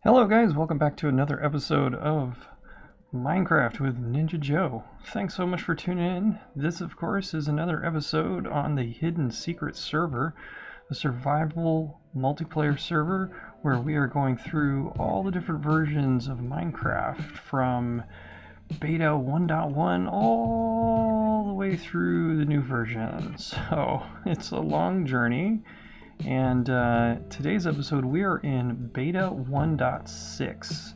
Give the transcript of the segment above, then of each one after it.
Hello guys, welcome back to another episode of Minecraft with Ninja Joe. Thanks so much for tuning in. This of course is another episode on the Hidden Secret server, a survival multiplayer server where we are going through all the different versions of Minecraft from beta 1.1 all the way through the new version. So it's a long journey. And today's episode, we are in beta 1.6.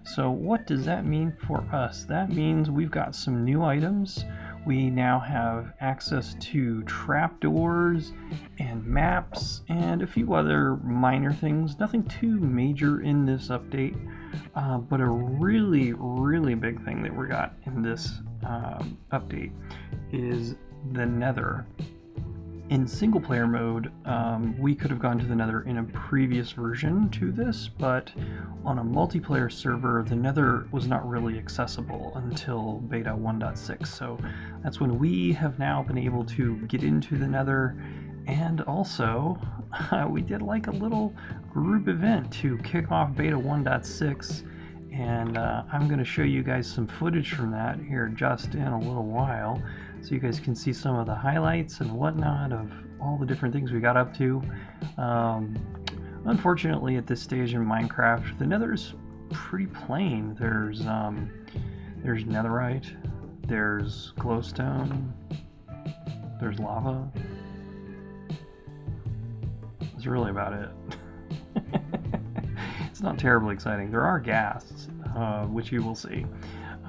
So what does that mean for us? That means we've got some new items. We now have access to trapdoors and maps and a few other minor things. Nothing too major in this update, but a really big thing that we got in this update is the Nether. In single player mode, we could have gone to the Nether in a previous version to this, but on a multiplayer server, the Nether was not really accessible until beta 1.6. So that's when we have now been able to get into the Nether, and also we did like a little group event to kick off beta 1.6. And I'm going to show you guys some footage from that here just in a little while, so you guys can see some of the highlights and whatnot of all the different things we got up to. Unfortunately, at this stage in Minecraft, the Nether's pretty plain. There's netherite, there's glowstone, there's lava. That's really about it. It's not terribly exciting. There are ghasts, which you will see.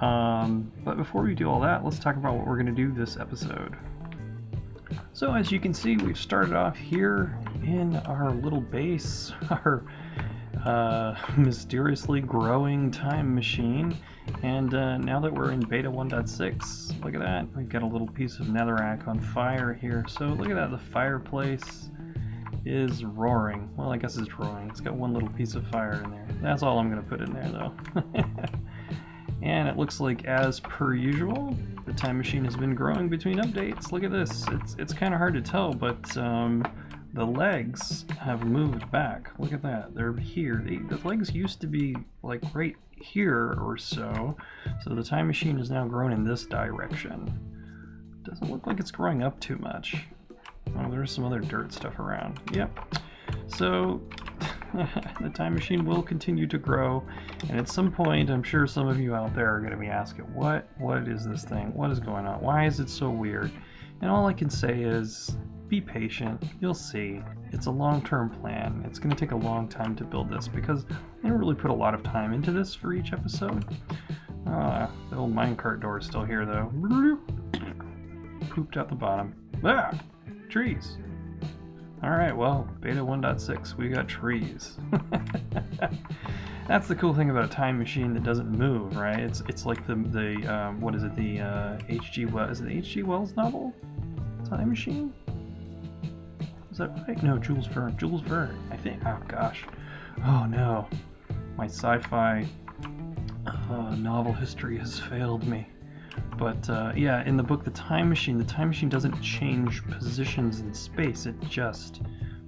But before we do all that, let's talk about what we're going to do this episode. So as you can see, we've started off here in our little base, our mysteriously growing time machine. And now that we're in beta 1.6, look at that. We've got a little piece of netherrack on fire here. So look at that, the fireplace is roaring. Well, I guess it's roaring. It's got one little piece of fire in there. That's all I'm going to put in there, though. And it looks like, as per usual, the time machine has been growing between updates. Look at this. It's kind of hard to tell, but the legs have moved back. Look at that. They're here. The legs used to be like right here or so. So the time machine has now grown in this direction. Doesn't look like it's growing up too much. Oh, there's some other dirt stuff around. Yep. So the time machine will continue to grow, and at some point I'm sure some of you out there are going to be asking, what is this thing? What is going on? Why is it so weird? And all I can say is be patient. You'll see. It's a long-term plan. It's going to take a long time to build this because I didn't really put a lot of time into this for each episode. The old minecart door is still here though. Pooped out the bottom. Ah! Trees. Alright, well, beta 1.6, we got trees. That's the cool thing about a time machine that doesn't move, right? It's like the what is it, the H.G. Wells, is it the H.G. Wells novel? Time Machine? Is that right? No, Jules Verne, I think. Oh gosh. Oh no. My sci-fi novel history has failed me. But yeah, in the book the time machine doesn't change positions in space, it just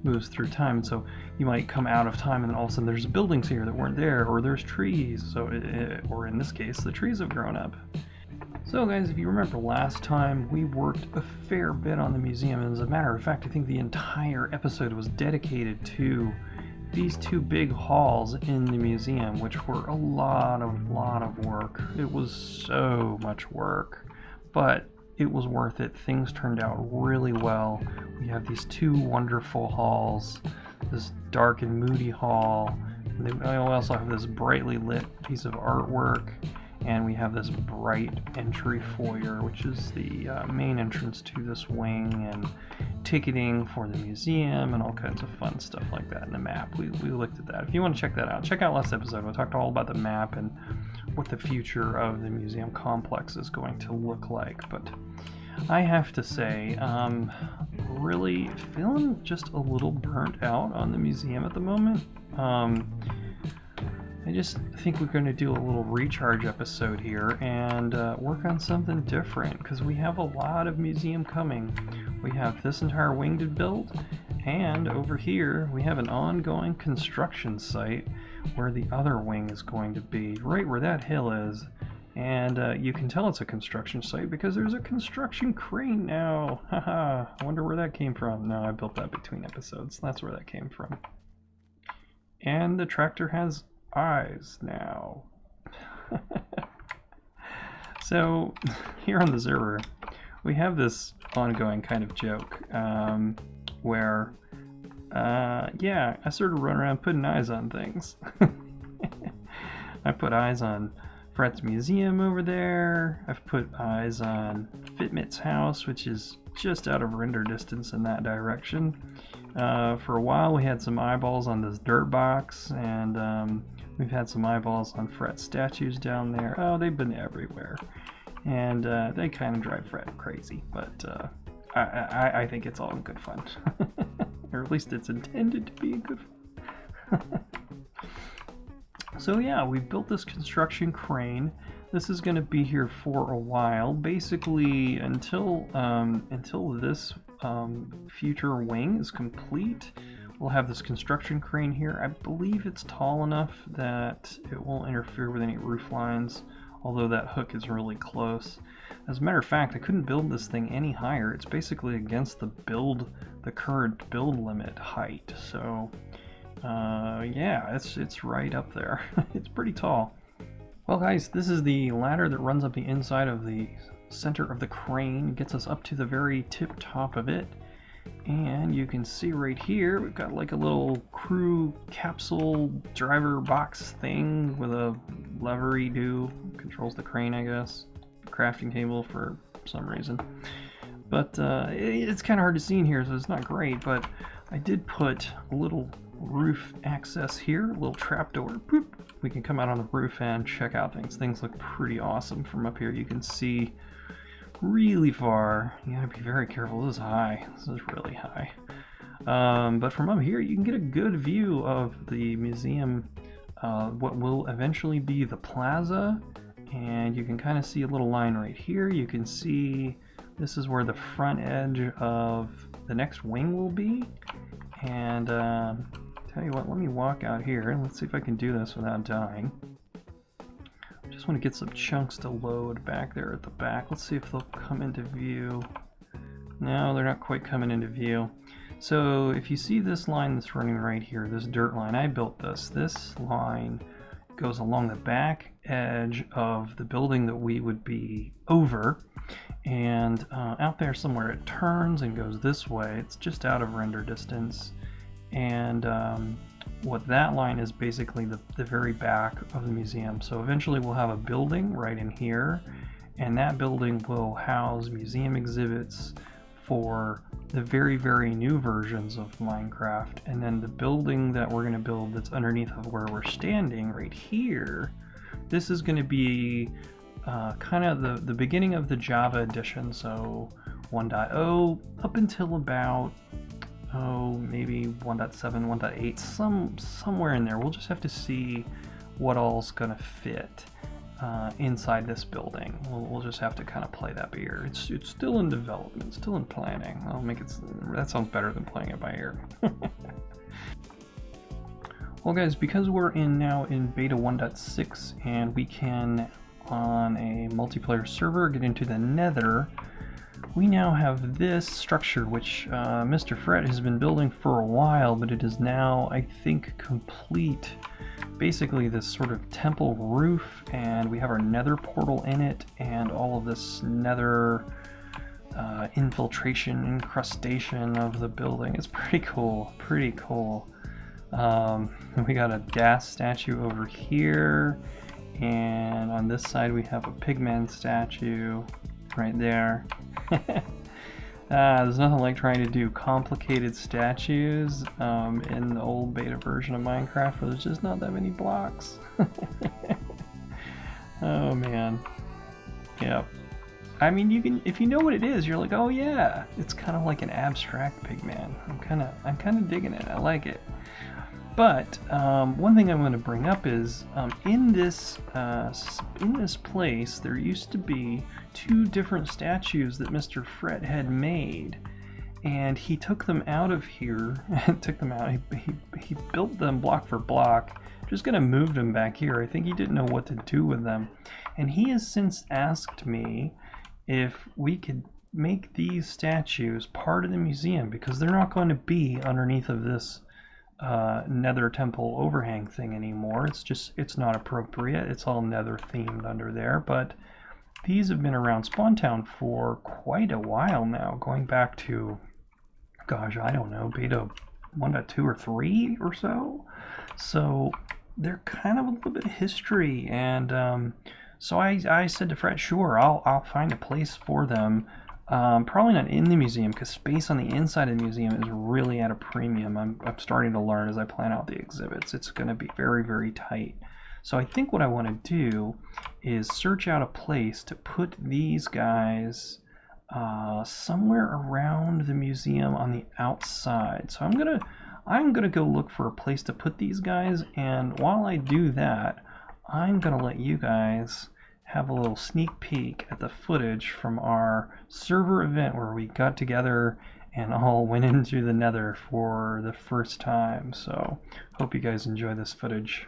moves through time. And so you might come out of time and then all of a sudden there's buildings here that weren't there, or there's trees, so or in this case the trees have grown up. So guys, if you remember last time, we worked a fair bit on the museum, and as a matter of fact I think the entire episode was dedicated to these two big halls in the museum, which were a lot of work. It was so much work, but it was worth it. Things turned out really well. We have these two wonderful halls, this dark and moody hall. I also have this brightly lit piece of artwork, and we have this bright entry foyer, which is the main entrance to this wing, and ticketing for the museum and all kinds of fun stuff like that in the map. We looked at that. If you want to check that out, check out last episode. We talked all about the map and what the future of the museum complex is going to look like. But I have to say, really feeling just a little burnt out on the museum at the moment. I just think we're going to do a little recharge episode here and work on something different, because we have a lot of museum coming. We have this entire wing to build, and over here we have an ongoing construction site where the other wing is going to be, right where that hill is. And you can tell it's a construction site because there's a construction crane now. Haha, I wonder where that came from. No, I built that between episodes. That's where that came from. And the tractor has eyes now. So here on the server, we have this ongoing kind of joke where, yeah, I sort of run around putting eyes on things. I put eyes on Fred's museum over there. I've put eyes on Fitmit's house, which is just out of render distance in that direction. For a while we had some eyeballs on this dirt box, and we've had some eyeballs on Fred's statues down there. Oh, they've been everywhere. And they kind of drive Fred crazy, but I think it's all in good fun. Or at least it's intended to be in good fun. So yeah, we built this construction crane. This is going to be here for a while, basically until this future wing is complete. We'll have this construction crane here. I believe it's tall enough that it won't interfere with any roof lines, although that hook is really close. As a matter of fact, I couldn't build this thing any higher. It's basically against the current build limit height. So yeah, it's right up there. It's pretty tall. Well guys, this is the ladder that runs up the inside of the center of the crane. It gets us up to the very tip top of it. And you can see right here, we've got like a little crew capsule driver box thing with a levery-do. Controls the crane, I guess. Crafting table for some reason. But it's kind of hard to see in here, so it's not great. But I did put a little roof access here, a little trapdoor. Boop. We can come out on the roof and check out things. Things look pretty awesome from up here. You can see really far. You gotta be very careful. This is high. This is really high. But from up here, you can get a good view of the museum, what will eventually be the plaza. And you can kind of see a little line right here. You can see this is where the front edge of the next wing will be. And tell you what, let me walk out here and let's see if I can do this without dying. Just want to get some chunks to load back there at the back. Let's see if they'll come into view. No, they're not quite coming into view. So if you see this line that's running right here, this dirt line, I built this. This line goes along the back edge of the building that we would be over. And out there somewhere it turns and goes this way. It's just out of render distance. And what that line is basically the very back of the museum. So eventually we'll have a building right in here, and that building will house museum exhibits for the very, very new versions of Minecraft. And then the building that we're going to build that's underneath of where we're standing right here, this is going to be kind of the beginning of the Java edition, so 1.0 up until about maybe 1.7, 1.8, somewhere in there. We'll just have to see what all's gonna fit inside this building. We'll just have to kind of play that by ear. It's still in development, still in planning. I'll make it. That sounds better than playing it by ear. Well, guys, because we're now in beta 1.6 and we can on a multiplayer server get into the Nether. We now have this structure, which Mr. Fred has been building for a while, but it is now, I think, complete. Basically this sort of temple roof, and we have our nether portal in it, and all of this nether infiltration, incrustation of the building. It's pretty cool, pretty cool. We got a gas statue over here, and on this side we have a pigman statue right there. There's nothing like trying to do complicated statues in the old beta version of Minecraft where there's just not that many blocks. Oh man. Yep. I mean, you can, if you know what it is, you're like, oh yeah, it's kind of like an abstract pigman. I'm kind of digging it. I like it. But one thing I'm going to bring up is in this place there used to be two different statues that Mr. Fred had made, and he took them out of here and took them out. He built them block for block, just going to move them back here. I think he didn't know what to do with them. And he has since asked me if we could make these statues part of the museum, because they're not going to be underneath of this nether temple overhang thing anymore. It's not appropriate. It's all nether themed under there. But these have been around Spawn Town for quite a while now, going back to, gosh, I don't know, beta 1.2 or 3 or so. So they're kind of a little bit of history, and so I said to Fred, sure, I'll find a place for them. Probably not in the museum, because space on the inside of the museum is really at a premium. I'm starting to learn as I plan out the exhibits. It's going to be very, very tight. So I think what I want to do is search out a place to put these guys somewhere around the museum on the outside. So I'm gonna go look for a place to put these guys, and while I do that, I'm gonna let you guys have a little sneak peek at the footage from our server event where we got together and all went into the nether for the first time. So hope you guys enjoy this footage.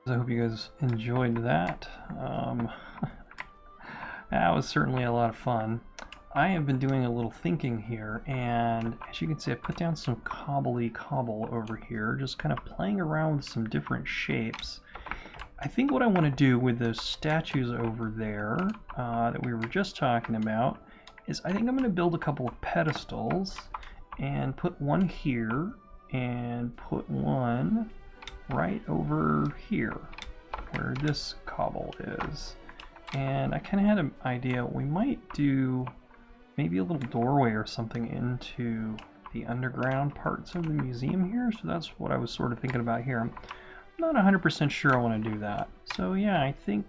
I hope you guys enjoyed that. That was certainly a lot of fun. I have been doing a little thinking here, and as you can see, I put down some cobbly cobble over here, just kind of playing around with some different shapes. I think what I want to do with those statues over there that we were just talking about is I think I'm going to build a couple of pedestals and put one here and put one right over here where this cobble is. And I kind of had an idea we might do maybe a little doorway or something into the underground parts of the museum here. So that's what I was sort of thinking about here. I'm not 100% sure I want to do that. So yeah, I think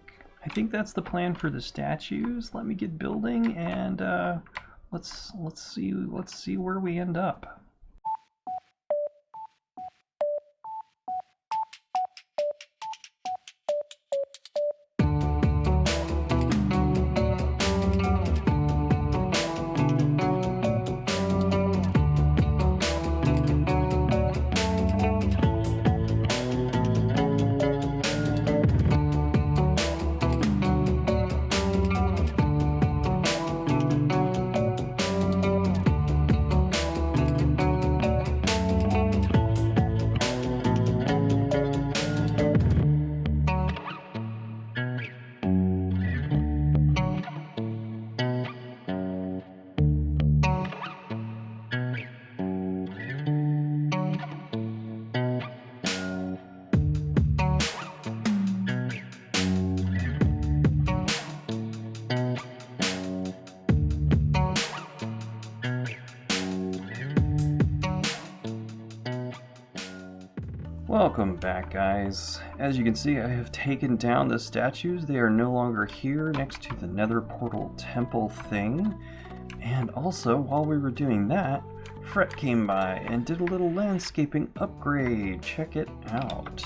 that's the plan for the statues. Let me get building, and let's see where we end up. Welcome back, guys. As you can see, I have taken down the statues. They are no longer here next to the Nether Portal Temple thing. And also, while we were doing that, Fret came by and did a little landscaping upgrade. Check it out.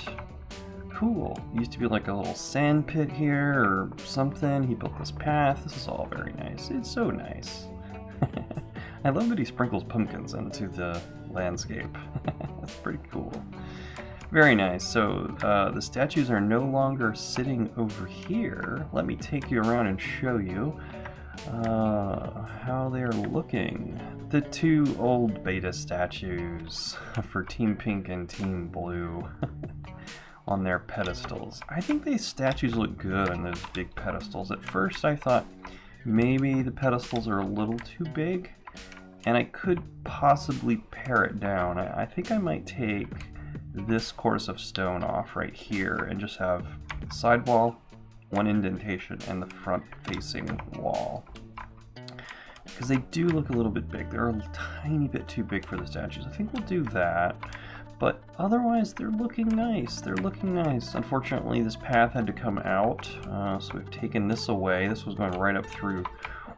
Cool. Used to be like a little sand pit here or something. He built this path. This is all very nice. It's so nice. I love that he sprinkles pumpkins into the landscape. That's pretty cool. Very nice. So the statues are no longer sitting over here. Let me take you around and show you how they're looking. The two old beta statues for Team Pink and Team Blue on their pedestals. I think these statues look good on those big pedestals. At first I thought maybe the pedestals are a little too big, and I could possibly pare it down. I think I might take this course of stone off right here and just have sidewall, one indentation, and the front facing wall, because they do look a little bit big. They're a tiny bit too big for the statues. I think we'll do that, but otherwise they're looking nice. They're looking nice. Unfortunately, this path had to come out, so we've taken this away. This was going right up through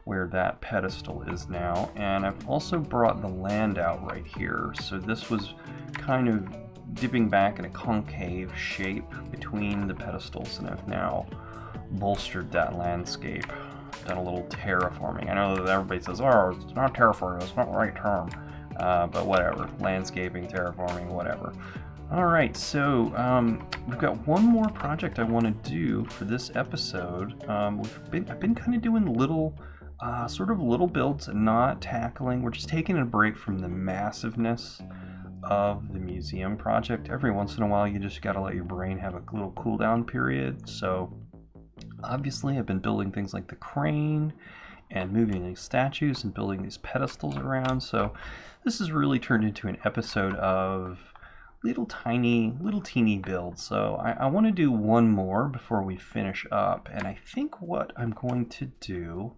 where that pedestal is now, and I've also brought the land out right here. So this was kind of dipping back in a concave shape between the pedestals, and I've now bolstered that landscape, done a little terraforming. I know that everybody says, oh, it's not terraforming, it's not the right term, but whatever, landscaping, terraforming, whatever. Alright, so we've got one more project I want to do for this episode. I've been kind of doing little sort of little builds and not tackling. We're just taking a break from the massiveness of the museum project. Every once in a while you just gotta let your brain have a little cool down period. So obviously I've been building things like the crane and moving these statues and building these pedestals around. So this has really turned into an episode of little teeny builds. So I want to do one more before we finish up, and I think what I'm going to do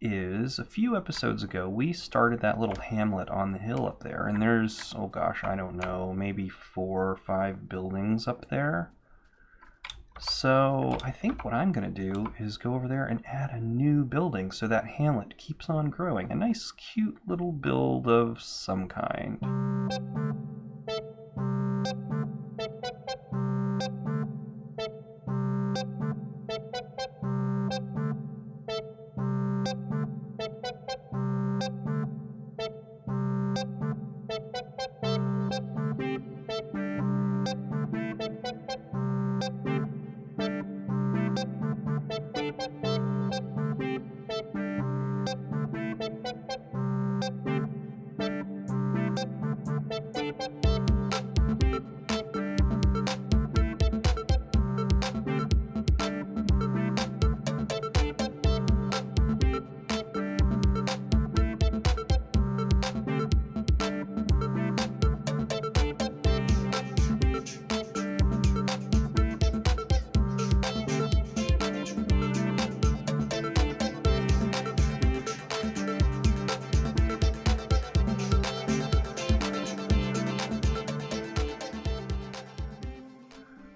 is, a few episodes ago we started that little hamlet on the hill up there, and there's, oh gosh, I don't know, maybe 4 or 5 buildings up there. So I think what I'm going to do is go over there and add a new building so that hamlet keeps on growing. A nice cute little build of some kind.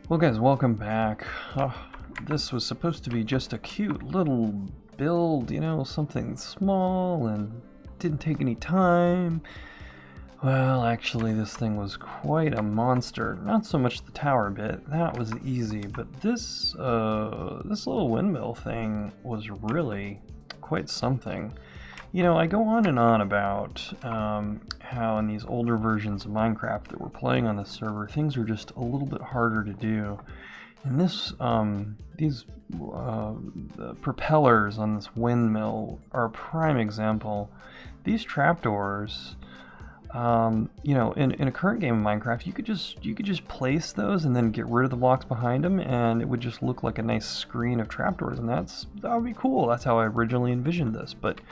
Well guys, welcome back. This was supposed to be just a cute little build, you know, something small and didn't take any time. Well, actually this thing was quite a monster. Not so much the tower bit, that was easy, but this little windmill thing was really quite something. You know, I go on and on about how in these older versions of Minecraft that we're playing on this server, things are just a little bit harder to do. And these propellers on this windmill are a prime example. These trapdoors, you know, in a current game of Minecraft, you could just place those and then get rid of the blocks behind them, and it would just look like a nice screen of trapdoors, and that would be cool. That's how I originally envisioned this, but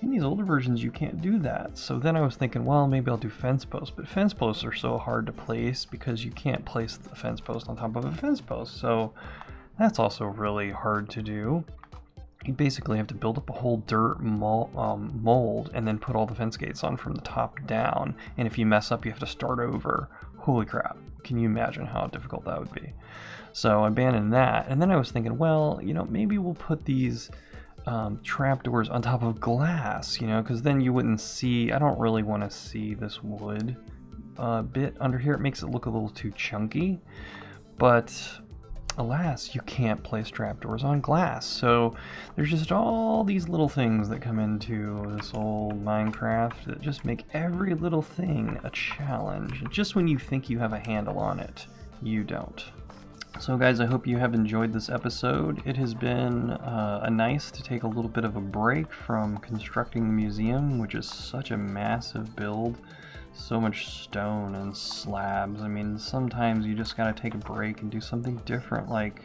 in these older versions you can't do that. So then I was thinking, well, maybe I'll do fence posts, but fence posts are so hard to place because you can't place the fence post on top of a fence post, so that's also really hard to do. You basically have to build up a whole dirt mold and then put all the fence gates on from the top down, and if you mess up you have to start over. Holy crap, can you imagine how difficult that would be? So I abandoned that, and then I was thinking, well, you know, maybe we'll put these trapdoors on top of glass, you know, because then you wouldn't see. I don't really want to see this wood bit under here. It makes it look a little too chunky, but alas, you can't place trapdoors on glass. So there's just all these little things that come into this old Minecraft that just make every little thing a challenge. Just when you think you have a handle on it, you don't. So guys, I hope you have enjoyed this episode. It has been nice to take a little bit of a break from constructing the museum, which is such a massive build. So much stone and slabs. I mean, sometimes you just gotta take a break and do something different, like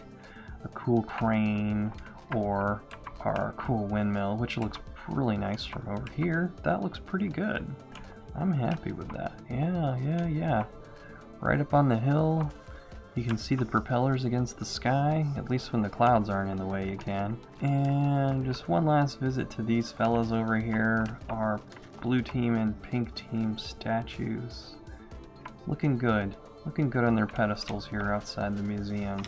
a cool crane or our cool windmill, which looks really nice from over here. That looks pretty good. I'm happy with that. Yeah. Right up on the hill. You can see the propellers against the sky, at least when the clouds aren't in the way you can. And just one last visit to these fellas over here, our blue team and pink team statues. Looking good on their pedestals here outside the museum.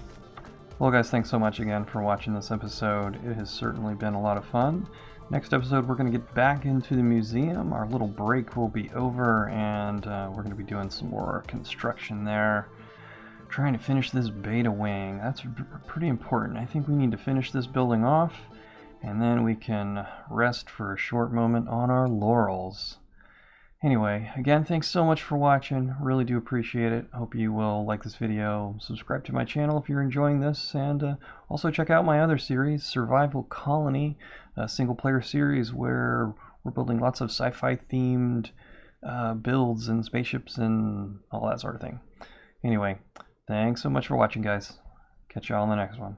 Well guys, thanks so much again for watching this episode. It has certainly been a lot of fun. Next episode we're going to get back into the museum. Our little break will be over, and we're going to be doing some more construction there. Trying to finish this beta wing. That's pretty important. I think we need to finish this building off, and then we can rest for a short moment on our laurels. Anyway, again, thanks so much for watching. Really do appreciate it. Hope you will like this video. Subscribe to my channel if you're enjoying this, and also check out my other series, Survival Colony, a single-player series where we're building lots of sci-fi themed builds and spaceships and all that sort of thing. Anyway, thanks so much for watching, guys. Catch y'all in the next one.